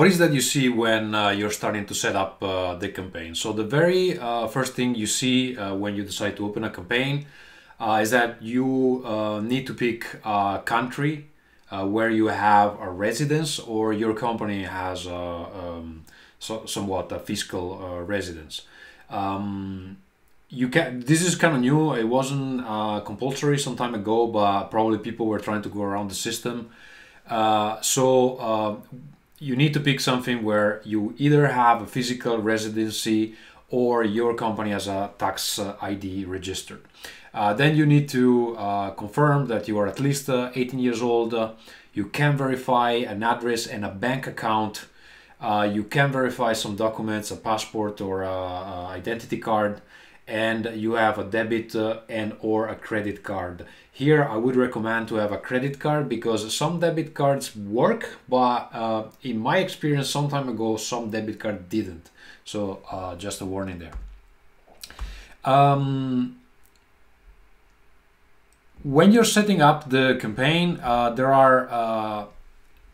what is that you see when you're starting to set up the campaign? So the very first thing you see when you decide to open a campaign is that you need to pick a country where you have a residence, or your company has somewhat a fiscal residence. You can. This is kind of new. It wasn't compulsory some time ago, but probably people were trying to go around the system. You need to pick something where you either have a physical residency or your company has a tax ID registered. Then you need to confirm that you are at least 18 years old. You can verify an address and a bank account. You can verify some documents, a passport or identity card, and you have a debit and or a credit card. Here I would recommend to have a credit card because some debit cards work, but in my experience some time ago some debit card didn't. So just a warning there. When you're setting up the campaign, there are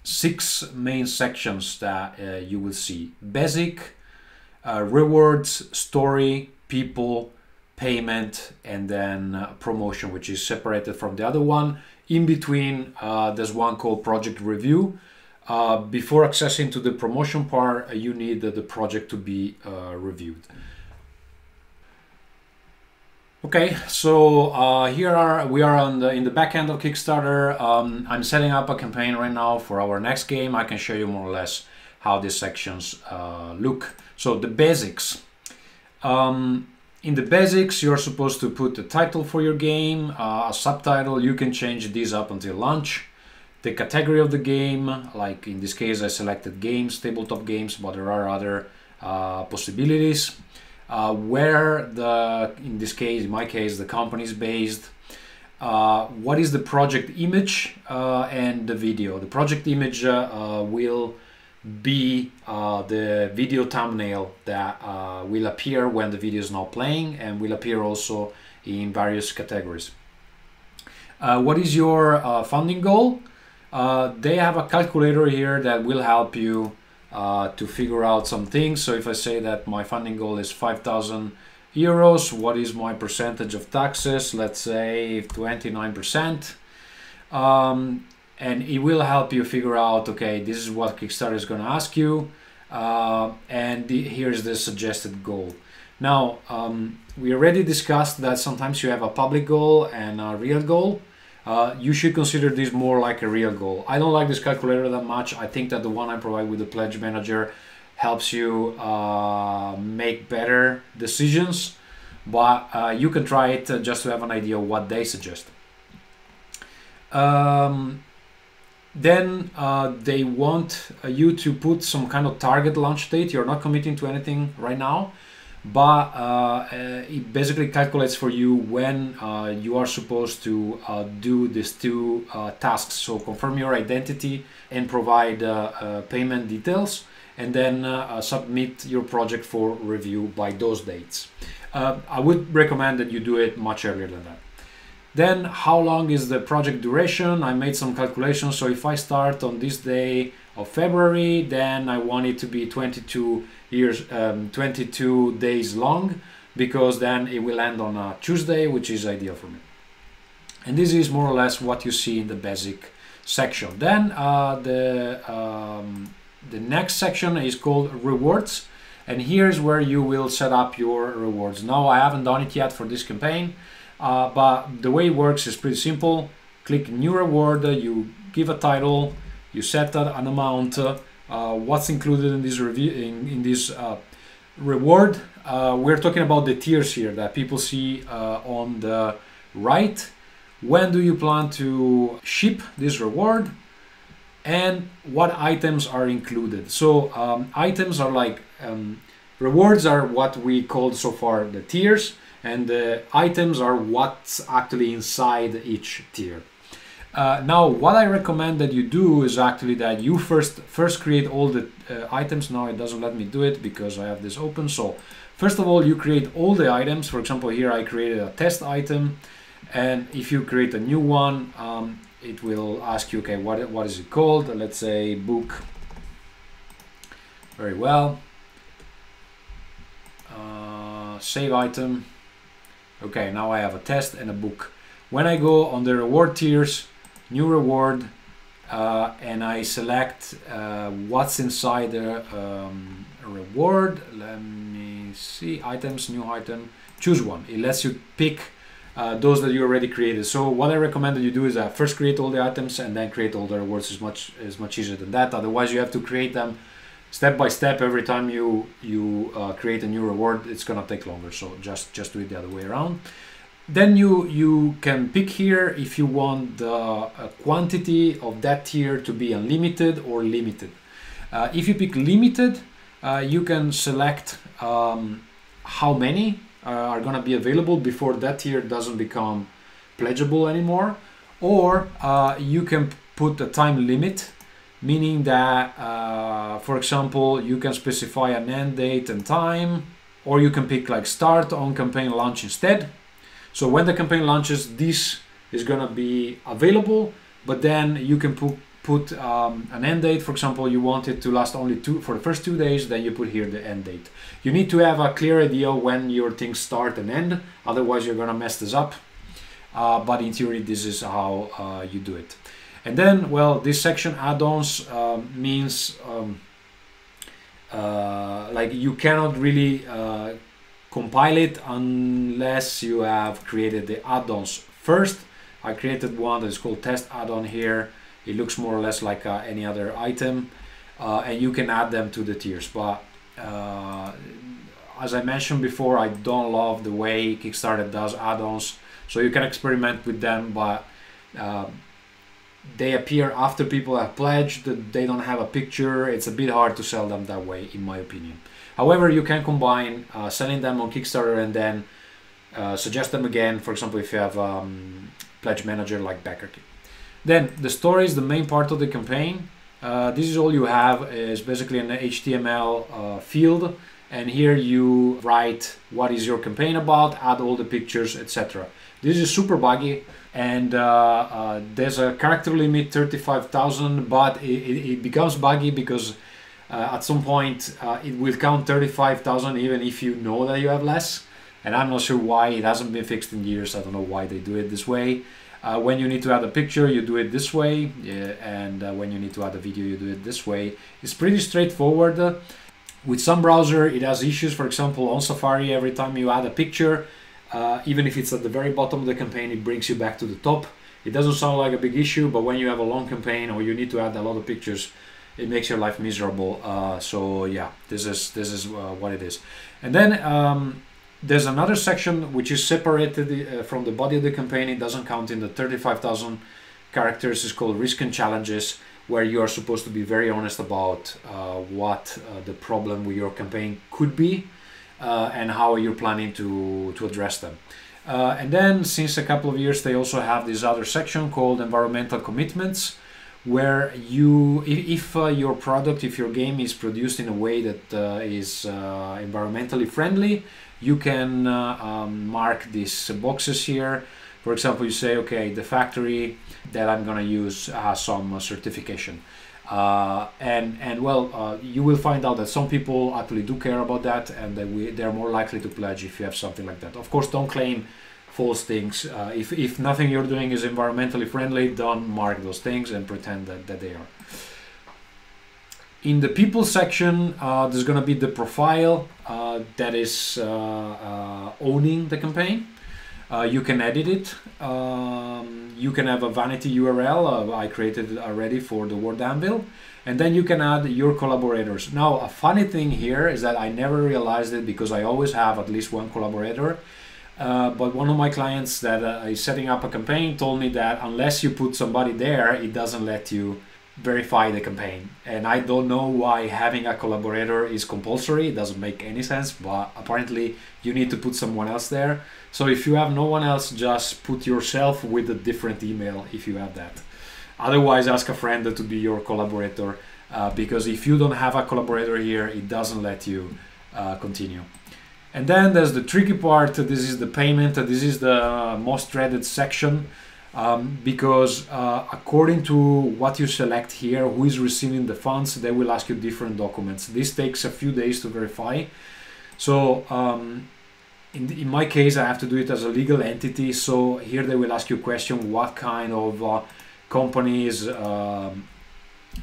6 main sections that you will see: basic, rewards, story, people, payment, and then promotion, which is separated from the other one. In between, there's one called project review. Before accessing to the promotion part, you need the project to be reviewed. Okay, so we are in the back end of Kickstarter. I'm setting up a campaign right now for our next game. I can show you more or less how these sections look. So the basics. In the basics, you're supposed to put the title for your game, a subtitle. You can change these up until launch. The category of the game, like in this case I selected games, tabletop games, but there are other possibilities. Where in my case, the company is based. What is the project image and the video. The project image will be the video thumbnail that will appear when the video is not playing, and will appear also in various categories. What is your funding goal? They have a calculator here that will help you to figure out some things. So if I say that my funding goal is 5,000 euros, what is my percentage of taxes? Let's say 29%. And it will help you figure out, okay, this is what Kickstarter is going to ask you, and here's the suggested goal. Now, we already discussed that sometimes you have a public goal and a real goal. You should consider this more like a real goal. I don't like this calculator that much. I think that the one I provide with the Pledge Manager helps you make better decisions, but you can try it just to have an idea of what they suggest. Then they want you to put some kind of target launch date. You're not committing to anything right now, but it basically calculates for you when you are supposed to do these 2 tasks. So confirm your identity and provide payment details, and then submit your project for review by those dates. I would recommend that you do it much earlier than that. Then how long is the project duration? I made some calculations. So if I start on this day of February, then I want it to be 22 days long, because then it will end on a Tuesday, which is ideal for me. And this is more or less what you see in the basic section. Then the next section is called rewards, and here's where you will set up your rewards. Now I haven't done it yet for this campaign. But the way it works is pretty simple. Click new reward, you give a title, you set an amount, what's included in this reward. We're talking about the tiers here that people see on the right. When do you plan to ship this reward, and what items are included? So items are like rewards are what we called so far the tiers, and the items are what's actually inside each tier. Now, what I recommend that you do is actually that you first create all the items. Now it doesn't let me do it because I have this open. So first of all, you create all the items. For example, here I created a test item, and if you create a new one, it will ask you, okay, what is it called? Let's say book Very well. Save item. Okay, now I have a test and a book. When I go on the reward tiers, new reward, and I select what's inside the reward, let me see, items, new item, choose one. It lets you pick those that you already created. So what I recommend that you do is first create all the items and then create all the rewards. Is much easier than that. Otherwise you have to create them step by step. Every time you create a new reward, it's gonna take longer. So just do it the other way around. Then you can pick here if you want the quantity of that tier to be unlimited or limited. If you pick limited, you can select how many are gonna be available before that tier doesn't become pledgeable anymore, or you can put a time limit, meaning that for example you can specify an end date and time, or you can pick like start on campaign launch instead. So when the campaign launches, this is gonna be available, but then you can put an end date. For example, you want it to last only for the first 2 days, then you put here the end date. You need to have a clear idea when your things start and end, otherwise you're gonna mess this up. But in theory, this is how you do it. And then, well, this section add-ons means like you cannot really compile it unless you have created the add-ons first. I created one that is called test add-on here. It looks more or less like any other item, and you can add them to the tiers. But as I mentioned before, I don't love the way Kickstarter does add-ons. So you can experiment with them, but they appear after people have pledged. They don't have a picture. It's a bit hard to sell them that way, in my opinion. However, you can combine selling them on Kickstarter and then suggest them again. For example, if you have pledge manager like Backend. Then the story is the main part of the campaign. This is all you have, is basically an HTML field, and here you write what is your campaign about, add all the pictures, etc. This is super buggy, and there's a character limit 35,000, but it becomes buggy because at some point it will count 35,000 even if you know that you have less, and I'm not sure why. It hasn't been fixed in years. I don't know why they do it this way. When you need to add a picture, you do it this way, and when you need to add a video, you do it this way. It's pretty straightforward. With some browser, it has issues. For example, on Safari, every time you add a picture, even if it's at the very bottom of the campaign, it brings you back to the top. It doesn't sound like a big issue, but when you have a long campaign or you need to add a lot of pictures, it makes your life miserable. So yeah, this is what it is. And then there's another section which is separated from the body of the campaign. It doesn't count in the 35,000 characters. It's called Risk and Challenges, where you are supposed to be very honest about what the problem with your campaign could be and how you're planning to address them. And then since a couple of years, they also have this other section called Environmental Commitments, where you, if your product, if your game is produced in a way that is environmentally friendly, you can mark these boxes here. For example, you say, okay, the factory that I'm gonna use has some certification. And well, you will find out that some people actually do care about that, and that they're more likely to pledge if you have something like that. Of course, don't claim false things. If nothing you're doing is environmentally friendly, don't mark those things and pretend that they are. In the people section, there's going to be the profile that is owning the campaign. You can edit it. You can have a vanity URL. I created it already for the Word Anvil. And then you can add your collaborators. Now, a funny thing here is that I never realized it because I always have at least one collaborator. But one of my clients that is setting up a campaign told me that unless you put somebody there, it doesn't let you verify the campaign. And I don't know why having a collaborator is compulsory. It doesn't make any sense, but apparently you need to put someone else there. So if you have no one else, just put yourself with a different email if you have that. Otherwise, ask a friend to be your collaborator, because if you don't have a collaborator here, it doesn't let you continue. And then there's the tricky part. This is the payment. This is the most dreaded section. because according to what you select here, who is receiving the funds, they will ask you different documents. This takes a few days to verify. So in my case, I have to do it as a legal entity. So here they will ask you a question: what kind of company is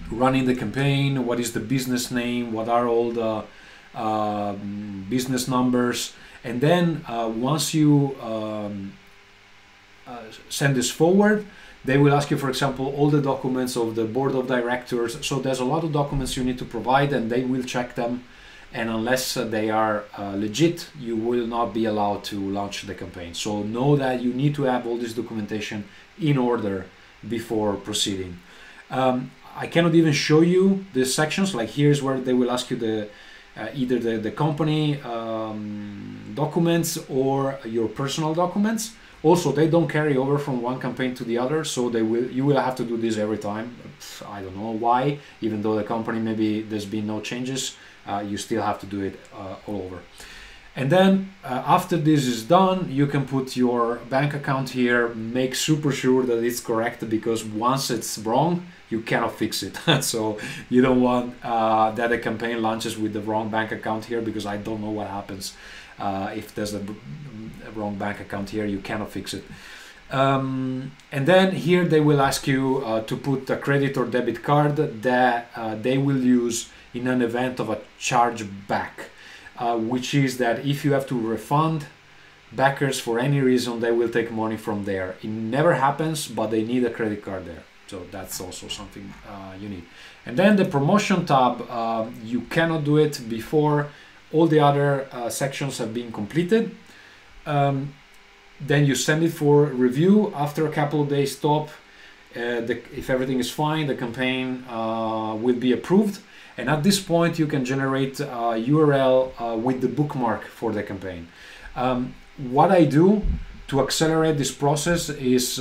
running the campaign? What is the business name? What are all the business numbers? And then once you send this forward, they will ask you, for example, all the documents of the board of directors. So there's a lot of documents you need to provide, and they will check them. And unless they are legit, you will not be allowed to launch the campaign. So know that you need to have all this documentation in order before proceeding. I cannot even show you the sections. Like here's where they will ask you the either the company documents or your personal documents. Also, they don't carry over from one campaign to the other, so you will have to do this every time. I don't know why, even though the company maybe there's been no changes, you still have to do it all over. And then after this is done, you can put your bank account here, make super sure that it's correct, because once it's wrong, you cannot fix it. So you don't want that a campaign launches with the wrong bank account here, because I don't know what happens if there's a wrong bank account here. You cannot fix it. And then here they will ask you to put a credit or debit card that they will use in an event of a chargeback, which is that if you have to refund backers for any reason, they will take money from there. It never happens, but they need a credit card there. So that's also something you need. And then the promotion tab, you cannot do it before all the other sections have been completed. Then you send it for review. After a couple of days stop, if everything is fine, the campaign will be approved. And at this point, you can generate a URL with the bookmark for the campaign. What I do to accelerate this process is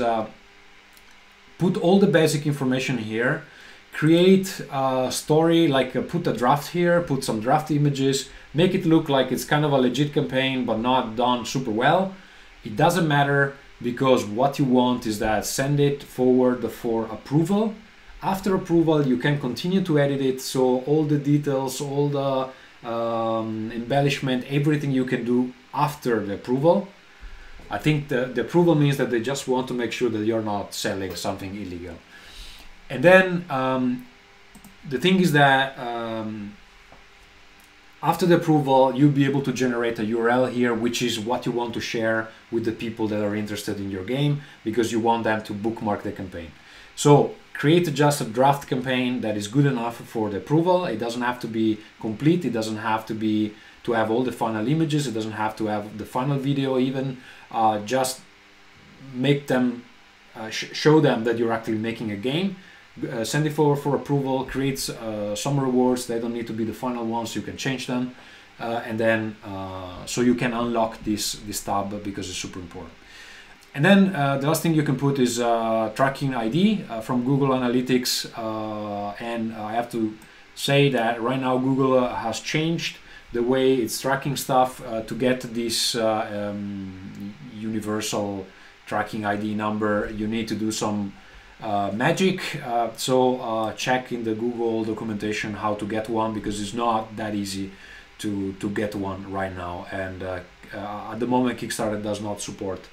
put all the basic information here, create a story, like put a draft here, put some draft images, make it look like it's kind of a legit campaign, but not done super well. It doesn't matter, because what you want is that send it forward for approval. After approval, you can continue to edit it. So all the details, all the embellishment, everything you can do after the approval. I think the approval means that they just want to make sure that you're not selling something illegal. And then the thing is that after the approval, you'll be able to generate a URL here, which is what you want to share with the people that are interested in your game, because you want them to bookmark the campaign. So create just a draft campaign that is good enough for the approval. It doesn't have to be complete. It doesn't have to have all the final images. It doesn't have to have the final video even. Just make them, show them that you're actually making a game. Send it forward for approval, creates some rewards. They don't need to be the final ones. You can change them. And then, so you can unlock this tab, because it's super important. And then the last thing you can put is tracking ID from Google Analytics. And I have to say that right now Google has changed the way it's tracking stuff to get this universal tracking ID number. You need to do some magic. So check in the Google documentation how to get one, because it's not that easy to get one right now. And at the moment, Kickstarter does not support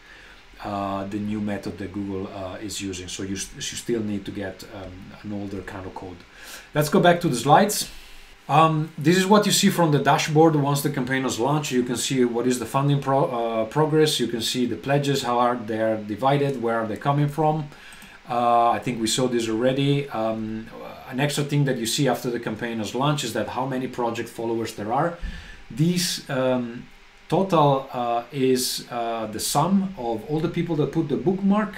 the new method that Google is using. So you still need to get an older kind of code. Let's go back to the slides. This is what you see from the dashboard once the campaign is launched. You can see what is the funding progress. You can see the pledges, how are they divided, where are they coming from. I think we saw this already. An extra thing that you see after the campaign is launched is that how many project followers there are. These total is the sum of all the people that put the bookmark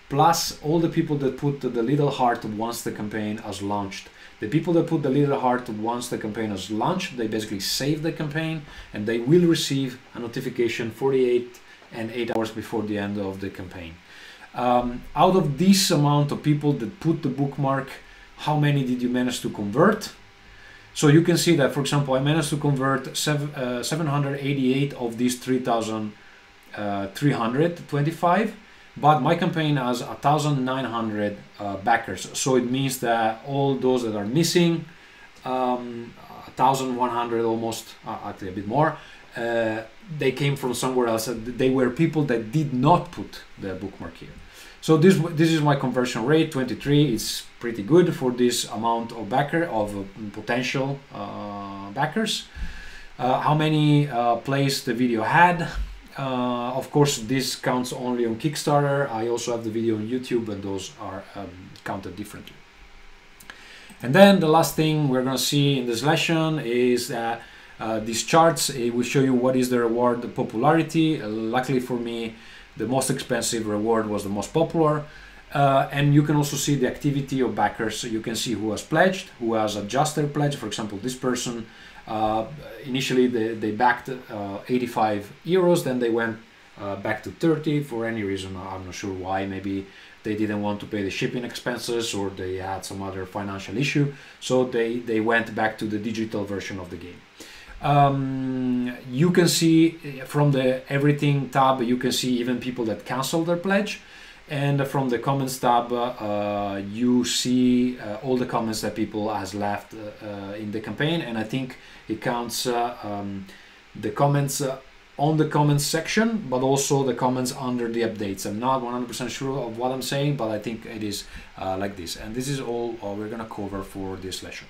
plus all the people that put the little heart once the campaign has launched. The people that put the little heart once the campaign has launched, they basically save the campaign, and they will receive a notification 48 and 8 hours before the end of the campaign. Out of this amount of people that put the bookmark, how many did you manage to convert? So you can see that, for example, I managed to convert 788 of these 3,325. but my campaign has 1,900 backers, so it means that all those that are missing, 1,100 almost, actually a bit more, they came from somewhere else. They were people that did not put the bookmark here. So this is my conversion rate, 23. It's pretty good for this amount of potential backers. How many plays the video had? Of course, this counts only on Kickstarter. I also have the video on YouTube, and those are counted differently. And then the last thing we're going to see in this lesson is that these charts, it will show you what is the reward, the popularity. Luckily for me, the most expensive reward was the most popular. And you can also see the activity of backers. So you can see who has pledged, who has adjusted pledge. For example, this person, initially they backed 85 euros, then they went back to 30 for any reason. I'm not sure why. Maybe they didn't want to pay the shipping expenses, or they had some other financial issue. So they went back to the digital version of the game. You can see from the everything tab, you can see even people that cancel their pledge. And from the comments tab, you see all the comments that people has left in the campaign. And I think it counts the comments on the comments section, but also the comments under the updates. I'm not 100% sure of what I'm saying, but I think it is like this. And this is all we're gonna cover for this lesson.